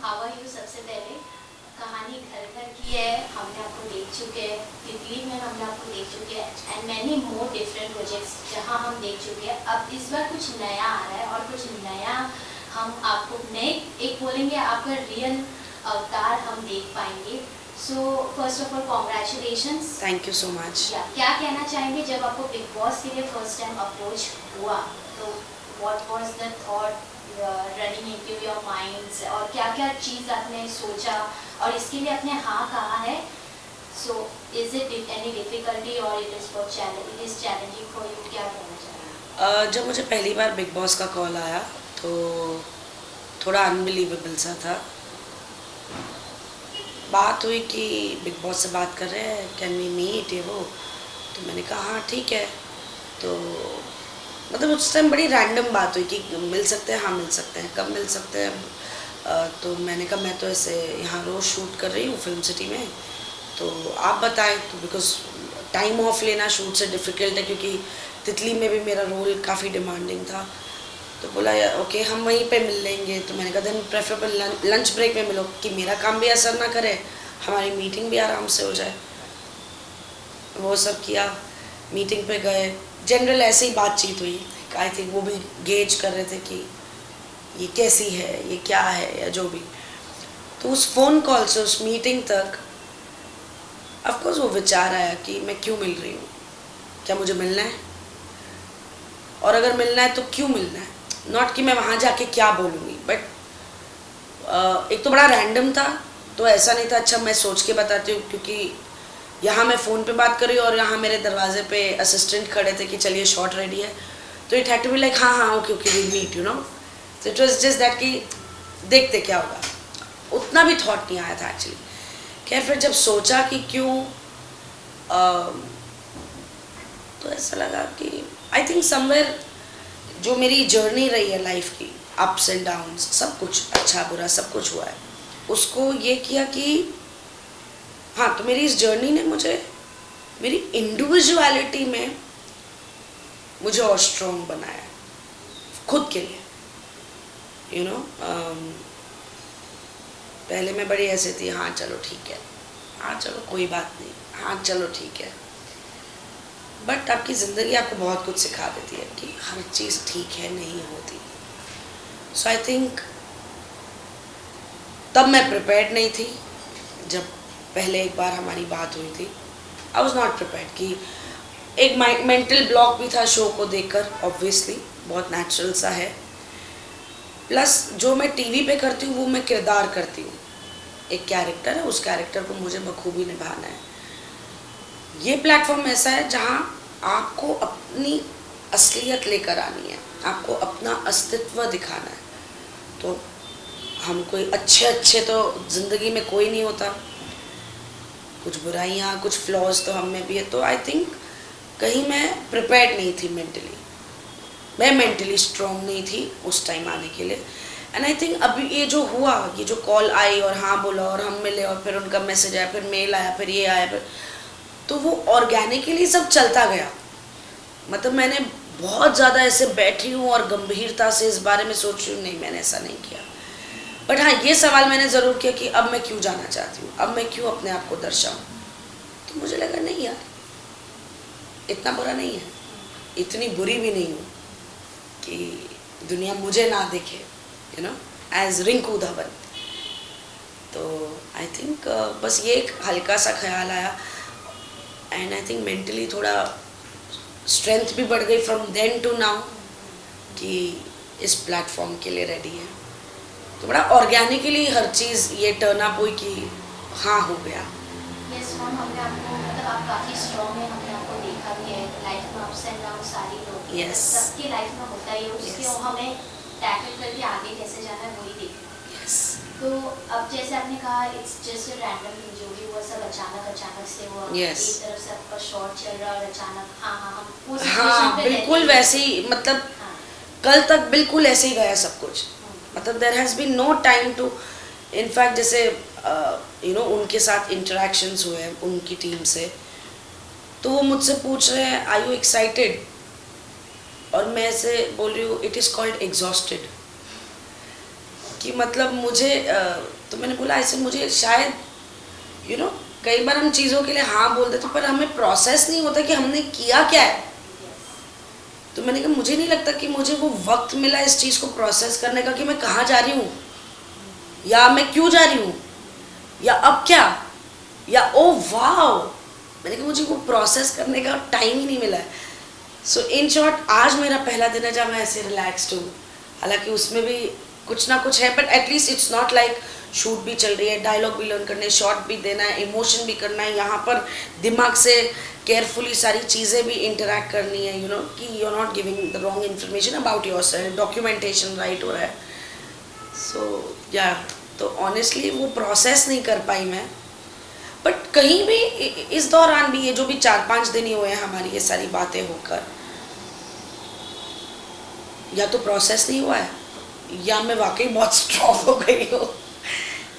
How are you? सबसे पहले कहानी घर घर की है, हमने आपको देख चुके हैं, तितली में हमने आपको देख चुके हैं and many more different projects जहां हम देख चुके हैं। अब इस बार कुछ नया आ रहा है और कुछ नया हम आपको नए एक बोलेंगे आपका रियल अवतार हम देख पाएंगे। So first of all congratulations. Thank you so much. क्या कहना चाहेंगे जब आपको बिग बॉस के लिए फर्स्ट टाइम अप्रोच हुआ तो what was the thought running into your minds और क्या क्या चीज़ आपने सोचा और इसके लिए आपने हाँ कहा है? So is it any difficulty और it is challenging for you? क्या कहना चाहेंगे? जब मुझे पहली बार बिग बॉस का कॉल आया तो थोड़ा अनबिलीवेबल सा था। बात हुई कि बिग बॉस से बात कर रहे हैं, कैन वी मीट, ये वो। तो मैंने कहा हाँ ठीक है। तो मतलब उस टाइम बड़ी रैंडम बात हुई कि मिल सकते हैं, हाँ मिल सकते हैं, कब मिल सकते हैं। तो मैंने कहा मैं तो ऐसे यहाँ रोज़ शूट कर रही हूँ फिल्म सिटी में, तो आप बताएं। तो बिकॉज टाइम ऑफ लेना शूट से डिफ़िकल्ट है, क्योंकि तितली में भी मेरा रोल काफ़ी डिमांडिंग था। तो बोला यार ओके हम वहीं पे मिल लेंगे। तो मैंने कहा देन प्रेफरेबल लंच ब्रेक में मिलो कि मेरा काम भी असर ना करे, हमारी मीटिंग भी आराम से हो जाए। वो सब किया, मीटिंग पे गए, जनरल ऐसे ही बातचीत हुई। आई थिंक वो भी गेज कर रहे थे कि ये कैसी है, ये क्या है, या जो भी। तो उस फ़ोन कॉल से उस मीटिंग तक ऑफकोर्स वो विचार आया कि मैं क्यों मिल रही हूँ, क्या मुझे मिलना है, और अगर मिलना है तो क्यों मिलना है। नॉट कि मैं वहाँ जाके क्या बोलूँगी, बट एक तो बड़ा रैंडम था, तो ऐसा नहीं था अच्छा मैं सोच के बताती हूँ, क्योंकि यहाँ मैं फ़ोन पे बात कर रही हूँ और यहाँ मेरे दरवाजे पे असिस्टेंट खड़े थे कि चलिए शॉट रेडी है। तो it had to be like हाँ हाँ okay okay we meet you know. So it was just that कि देखते क्या होगा। उतना भी थॉट नहीं आया था एक्चुअली। खैर फिर जब सोचा कि क्यों, तो ऐसा लगा कि आई थिंक समवेयर जो मेरी जर्नी रही है लाइफ की, अप्स एंड डाउन्स, सब कुछ अच्छा बुरा सब कुछ हुआ है, उसको ये किया कि हाँ तो मेरी इस जर्नी ने मुझे मेरी इंडिविजुअलिटी में मुझे और स्ट्रॉन्ग बनाया खुद के लिए, यू नो। पहले मैं बड़ी ऐसे थी, हाँ चलो ठीक है, हाँ चलो कोई बात नहीं, हाँ चलो ठीक है। बट आपकी ज़िंदगी आपको बहुत कुछ सिखा देती है कि हर चीज़ ठीक है नहीं होती। सो आई थिंक तब मैं प्रिपेयर्ड नहीं थी। जब पहले एक बार हमारी बात हुई थी, आई वॉज नॉट प्रिपेयर्ड कि एक मेंटल ब्लॉक भी था शो को देखकर, ऑब्वियसली बहुत नेचुरल सा है। प्लस जो मैं टीवी पे करती हूँ वो मैं किरदार करती हूँ, एक कैरेक्टर है, उस कैरेक्टर को मुझे बखूबी निभाना है। ये प्लेटफॉर्म ऐसा है जहाँ आपको अपनी असलियत लेकर आनी है, आपको अपना अस्तित्व दिखाना है। तो हम कोई अच्छे तो ज़िंदगी में कोई नहीं होता, कुछ बुराइयाँ कुछ फ्लॉज तो हम में भी है। तो आई थिंक कहीं मैं प्रिपेयर्ड नहीं थी मेंटली, मैं मेंटली स्ट्रॉन्ग नहीं थी उस टाइम आने के लिए। एंड आई थिंक अभी ये जो हुआ, ये जो कॉल आई और हाँ बोला और हम मिले और फिर उनका मैसेज आया, फिर मेल आया, फिर ये आया, फिर तो वो ऑर्गेनिकली सब चलता गया। मतलब मैंने बहुत ज़्यादा ऐसे बैठी हूँ और गंभीरता से इस बारे में सोच रही हूँ, नहीं मैंने ऐसा नहीं किया। बट हाँ ये सवाल मैंने ज़रूर किया कि अब मैं क्यों जाना चाहती हूँ, अब मैं क्यों अपने आप को दर्शाऊँ। तो मुझे लगा नहीं यार इतना बुरा नहीं है, इतनी बुरी भी नहीं हूँ कि दुनिया मुझे ना देखे, you know, as Rinku Dhawan. तो आई थिंक बस ये एक हल्का सा ख्याल आया एंड आई थिंक मेंटली थोड़ा स्ट्रेंथ भी बढ़ गई फ्रॉम देन टू नाउ कि इस प्लेटफॉर्म के लिए रेडी है। तो बड़ा ऑर्गेनिकली हर चीज़ ये टर्न अप हुई कि हाँ हो गया। यस मैम, हमने आपको मतलब आप काफ़ी स्ट्रॉन्ग है, हमने आपको देखा भी है लाइफ में अप्स एंड डाउन सारी लोग Yes. सबकी लाइफ में होता ही है, उसके Yes. हमें टैकल करके आगे कैसे जाना है वही देखना है। यस तो अब जैसे आपने कहा इट्स जस्ट रैंडम थिंग, जो भी हुआ सब अचानक से हुआ। Yes. एक तरफ से आपका शॉर्ट चल रहा और अचानक हाँ हाँ हम वो हाँ सिचुएशन पे बिल्कुल रहते हैं। वैसे ही, मतलब हाँ कल तक बिल्कुल ऐसे ही गया सब कुछ। मतलब there has been no time to, in fact जैसे यू नो उनके साथ इंटरेक्शंस हुए हैं उनकी टीम से, तो वो मुझसे पूछ रहे हैं आर यू एक्साइटेड, और मैं ऐसे बोल रही हूँ इट इज़ कॉल्ड एग्जॉस्टेड। कि मतलब मुझे तो मैंने बोला ऐसे मुझे शायद कई बार हम चीज़ों के लिए हाँ बोल देते पर हमें प्रोसेस नहीं होता कि हमने किया क्या है। तो मैंने कहा मुझे नहीं लगता कि मुझे वो वक्त मिला इस चीज़ को प्रोसेस करने का कि मैं कहाँ जा रही हूँ या मैं क्यों जा रही हूँ या अब क्या या ओ वाओ। मैंने कहा मुझे वो प्रोसेस करने का टाइम ही नहीं मिला है। सो इन शॉर्ट आज मेरा पहला दिन है जब मैं ऐसे रिलैक्स्ड हूँ। हालांकि उसमें भी कुछ ना कुछ है but at least it's not like shoot भी चल रही है, डायलॉग भी लर्न करने, शॉट भी देना है, इमोशन भी करना है, यहाँ पर दिमाग से केयरफुली सारी चीज़ें भी इंटरेक्ट करनी है कि you are not giving the wrong information about yourself, documentation right हो रहा है। सो या तो ऑनेस्टली वो प्रोसेस नहीं कर पाई मैं। बट कहीं भी इस दौरान भी ये जो भी 4-5 दिन ही हुए हैं हमारी ये सारी बातें होकर, या तो प्रोसेस नहीं हुआ है या मैं वाकई बहुत स्ट्रॉन्ग हो गई हूँ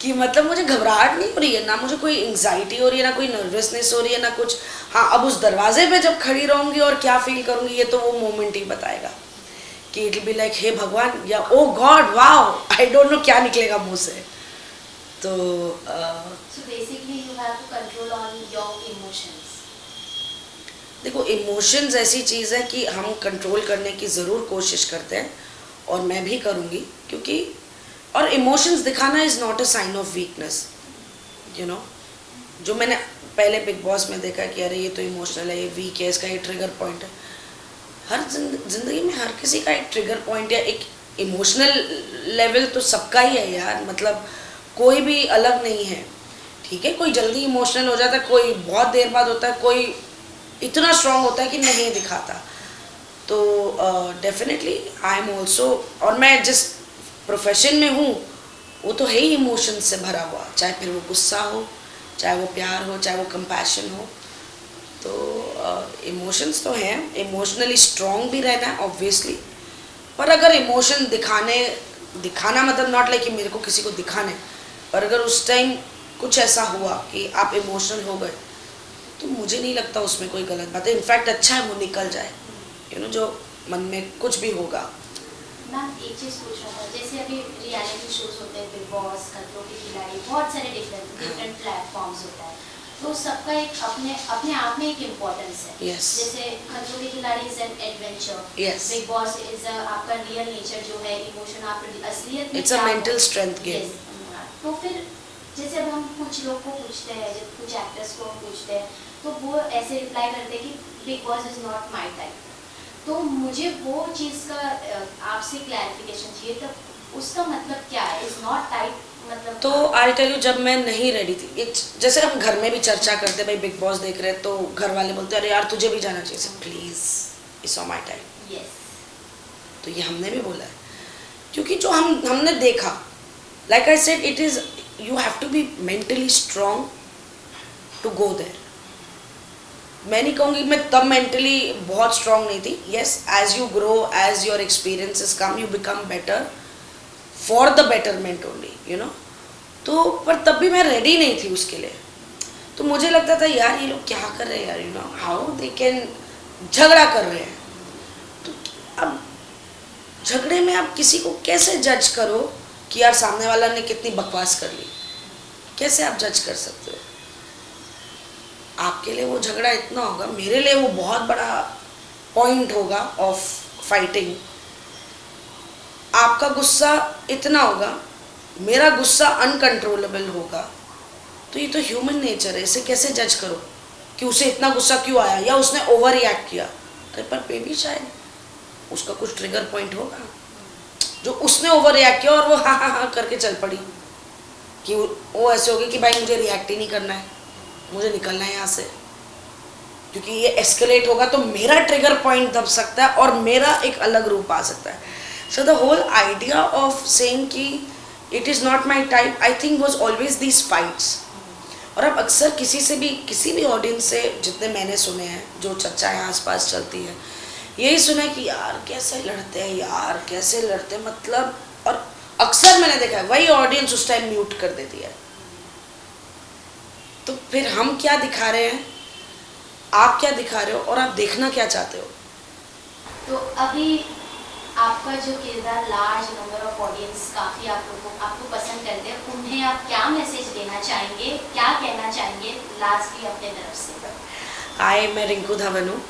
कि मतलब मुझे घबराहट नहीं हो रही है, ना मुझे कोई एंग्जाइटी हो रही है, ना कोई नर्वसनेस हो रही है, ना कुछ। हाँ, अब उस दरवाजे पे जब खड़ी रहूँगी और क्या फील करूँगी ये तो वो मोमेंट ही बताएगा कि इट विल बी लाइक हे भगवान या oh God wow, I don't know क्या निकलेगा मुँह से। तो so basically you have to control on your emotions. देखो इमोशंस ऐसी चीज़ है कि हम कंट्रोल करने की ज़रूर कोशिश करते हैं और मैं भी करूँगी क्योंकि और इमोशंस दिखाना is not a sign of weakness. जो मैंने पहले बिग बॉस में देखा कि अरे ये तो इमोशनल है, ये वीक है, इसका ये ट्रिगर पॉइंट है। हर जिंदगी में हर किसी का एक ट्रिगर पॉइंट या एक इमोशनल लेवल तो सबका ही है यार। मतलब कोई भी अलग नहीं है, ठीक है। कोई जल्दी इमोशनल हो जाता है, कोई बहुत देर बाद होता है, कोई इतना स्ट्रांग होता है कि नहीं दिखाता। तो डेफिनेटली आई एम ऑल्सो, और मैं जिस प्रोफेशन में हूँ वो तो है ही इमोशन से भरा हुआ, चाहे फिर वो गुस्सा हो, चाहे वो प्यार हो, चाहे वो कंपैशन हो। तो इमोशंस तो हैं, इमोशनली स्ट्रांग भी रहना है ऑब्वियसली। पर अगर इमोशन दिखाना मतलब नॉट लाइक कि मेरे को किसी को दिखाना है, पर अगर उस टाइम कुछ ऐसा हुआ कि आप इमोशनल हो गए तो मुझे नहीं लगता उसमें कोई गलत बात है। इनफैक्ट अच्छा है वो निकल जाए, जो मन में कुछ भी होगा। मैम एक चीज़ पूछ रहा था, जैसे अभी रियलिटी शोज होते हैं, बिग बॉस, खतरों के खिलाड़ी, बहुत सारे डिफरेंट प्लेटफॉर्म्स होता है, तो सबका एक अपने आप में एक इम्पोर्टेंस है। yes. जैसे खतरों के खिलाड़ी is an adventure, yes. Big boss is आपका रियल नेचर जो है, इमोशन आप असलियत में it's a mental strength game. तो फिर जैसे अब हम कुछ लोग को पूछते हैं, जब कुछ एक्टर्स को हम पूछते हैं तो वो ऐसे रिप्लाई करते हैं कि big boss is not my type. तो मुझे वो चीज़ का आपसे क्लैरिफिकेशन चाहिए, तब उसका मतलब क्या है इज नॉट टाइप मतलब? तो आई टेल यू, जब मैं नहीं रेडी थी, जैसे हम घर में भी चर्चा करते भाई बिग बॉस देख रहे हैं तो घर वाले बोलते अरे यार तुझे भी जाना चाहिए, please it's not my type. Yes, तो ये हमने भी बोला है क्योंकि जो हमने देखा, like I said, it is you have to be mentally strong to go there. मैं नहीं कहूँगी, मैं तब मेंटली बहुत स्ट्रांग नहीं थी। Yes, as you grow, as your experiences come, you become better for the betterment only, तो पर तब भी मैं रेडी नहीं थी उसके लिए। तो मुझे लगता था यार ये लोग क्या कर रहे हैं यार, हाउ दे कैन, झगड़ा कर रहे हैं। तो अब झगड़े में आप किसी को कैसे जज करो कि यार सामने वाला ने कितनी बकवास कर ली, कैसे आप जज कर सकते हो? आपके लिए वो झगड़ा इतना होगा, मेरे लिए वो बहुत बड़ा पॉइंट होगा ऑफ फाइटिंग। आपका गुस्सा इतना होगा, मेरा गुस्सा अनकंट्रोलेबल होगा। तो ये तो ह्यूमन नेचर है, इसे कैसे जज करो कि उसे इतना गुस्सा क्यों आया या उसने ओवर रिएक्ट किया। अरे पर बेबी शायद उसका कुछ ट्रिगर पॉइंट होगा जो उसने ओवर रिएक्ट किया और वो हाँ हाँ हाँ करके चल पड़ी कि वो ऐसे हो गई कि भाई मुझे रिएक्ट ही नहीं करना है, मुझे निकलना है यहाँ से, क्योंकि ये एस्केलेट होगा तो मेरा ट्रिगर पॉइंट दब सकता है और मेरा एक अलग रूप आ सकता है। So the whole idea of saying कि it is not my type, I think was always these fights. और अब अक्सर किसी भी ऑडियंस से जितने मैंने सुने हैं, जो चर्चाएँ आसपास चलती है, यही सुना कि यार कैसे लड़ते हैं, यार कैसे लड़ते हैं, मतलब। और अक्सर मैंने देखा है वही ऑडियंस उस टाइम म्यूट कर देती है। तो फिर हम क्या दिखा रहे हैं, आप क्या दिखा रहे हो और आप देखना क्या चाहते हो? तो अभी आपका जो किरदार लार्ज नंबर ऑफ ऑडियंस काफ़ी आप लोगों आपको पसंद करते हैं, उन्हें आप क्या मैसेज देना चाहेंगे, क्या कहना चाहेंगे लास्टली अपने तरफ से? हाय, मैं रिंकू धवन हूँ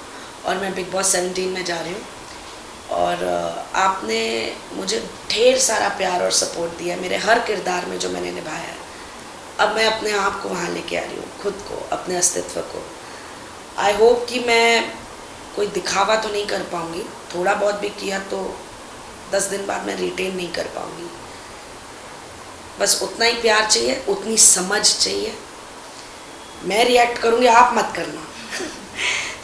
और मैं बिग बॉस 17 में जा रही हूँ। और आपने मुझे ढेर सारा प्यार और सपोर्ट दिया मेरे हर किरदार में जो मैंने निभाया है। अब मैं अपने आप को वहाँ लेके आ रही हूँ, खुद को, अपने अस्तित्व को। आई होप कि मैं कोई दिखावा तो नहीं कर पाऊँगी, थोड़ा बहुत भी किया तो 10 दिन बाद मैं रिटेन नहीं कर पाऊँगी। बस उतना ही प्यार चाहिए, उतनी समझ चाहिए। मैं रिएक्ट करूँगी, आप मत करना।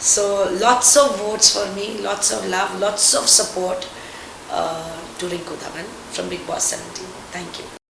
So lots of votes for me, lots of love, lots of support to Rinku Dhawan from Big Boss 17. Thank you.